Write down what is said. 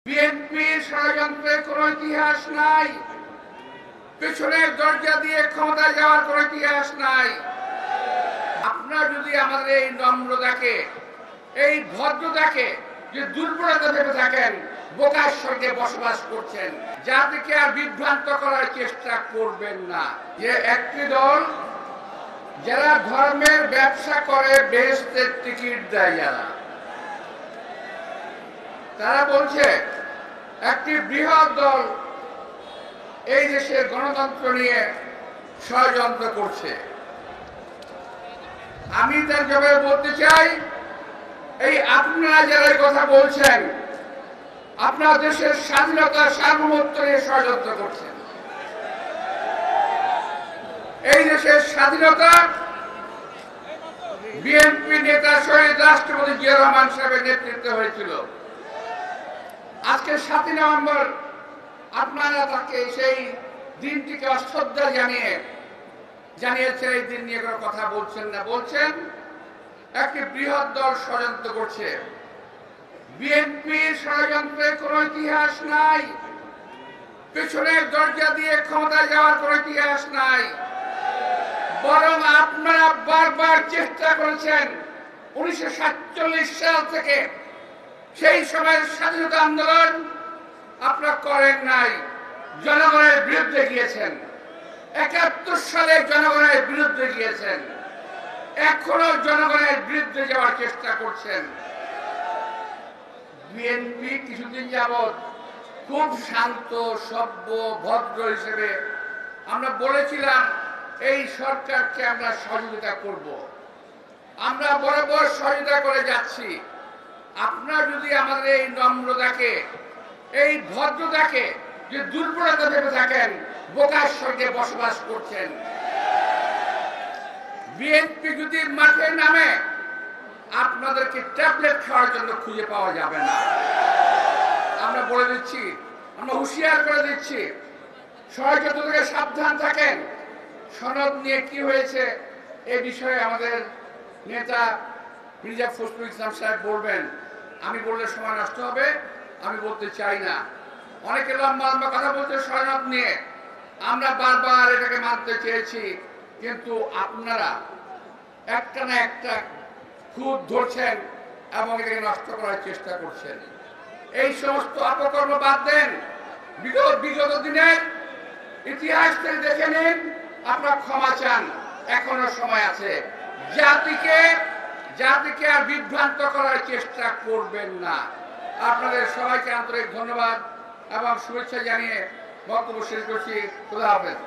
বিএনপির ষড়যন্ত্রের কোন ইতিহাস নাই, পেছনের দরজা দিয়ে ক্ষমতা যাওয়ার কোন ইতিহাস নাই। আপনারা যদি আমাদের এই নম্রতাকে, এই ভদ্রতাকে যে দুর্বলতা ভেবে থাকেন, বোকার সঙ্গে বসবাস করছেন, জাতিকে আর বিভ্রান্ত করার চেষ্টা করবেন না। যে একটি দল যারা ধর্মের ব্যবসা করে বেহেশতের টিকিট দেয়, তারা বলছে একটি বৃহৎ দল এই দেশের গণতন্ত্র নিয়ে ষড়যন্ত্র করছে। আমি তার জবাবে বলতে চাই, এই আপনারা যারা কথা বলছেন, আপনার দেশের স্বাধীনতা সার্বভৌমত্ব নিয়ে ষড়যন্ত্র করছেন। এই দেশের স্বাধীনতা বিএনপি নেতা শহীদ রাষ্ট্রপতি জিয়া রহমান সাহেবের নেতৃত্বে হয়েছিল। আজকে 7 নভেম্বর আপনারা তাকে সেই দিনটিকে অশ্রদ্ধা জানিয়েছেন। এই দিন নিয়ে কোনো কথা বলছেন না, বলছেন একটি বৃহৎ দল ষড়যন্ত্র করছে। বিএনপির ষড়যন্ত্রের কোন ইতিহাস নাই, পেছনের দরজা দিয়ে ক্ষমতা যাওয়ার কোন ইতিহাস নাই। বরং আপনারা বারবার চেষ্টা করেছেন 1947 সাল থেকে, সেই সময়ের স্বাধীনতা আন্দোলন আপনারা করেন নাই, জনগণের বিরুদ্ধে গিয়েছেন। 71 সালে জনগণের বিরুদ্ধে গিয়েছেন, এখনো জনগণের বিরুদ্ধে যাওয়ার চেষ্টা করছেন। বিএনপি কিছুদিন যাবৎ খুব শান্ত, সভ্য, ভদ্র হিসেবে আমরা বলেছিলাম এই সরকারকে আমরা সহযোগিতা করব। আমরা বরাবর সহযোগিতা করে যাচ্ছি। আপনারা যদি আমাদের এই নম্রতাকে, এই ভদ্রতাকে যে দুর্বলতা ভেবে থাকেন, বোকার সঙ্গে বসবাস করছেন। বিএনপি যদি মাঠে নামে, আপনাদেরকে ট্যাবলেট খাওয়ার জন্য খুঁজে পাওয়া যাবে না। আমরা বলে দিচ্ছি, আমরা হুঁশিয়ার করে দিচ্ছি, ষড়যন্ত্র থেকে সাবধান থাকেন। সনদ নিয়ে কি হয়েছে এ বিষয়ে আমাদের নেতা মির্জা ফখরুল ইসলাম সাহেব বলবেন। আমি বললে সময় নষ্ট হবে, আমি বলতে চাই না। অনেকে লম্বা লম্বা কথা বলছে সনদ নিয়ে, আমরা বারবার এটাকে মানতে চেয়েছি, কিন্তু আপনারা একটা না একটা খুব ধরছেন এবং এটাকে নষ্ট করার চেষ্টা করছেন। এই সমস্ত অপকর্ম বাদ দেন। বিগত দিনের ইতিহাস থেকে দেখে নিন, আপনারা ক্ষমা চান, এখনো সময় আছে। জাতিকে আর বিভ্রান্ত করার চেষ্টা করবেন না। আপনাদের সবাইকে আন্তরিক ধন্যবাদ এবং শুভেচ্ছা জানিয়ে বক্তব্য শেষ করছি। খোদা হাফেজ।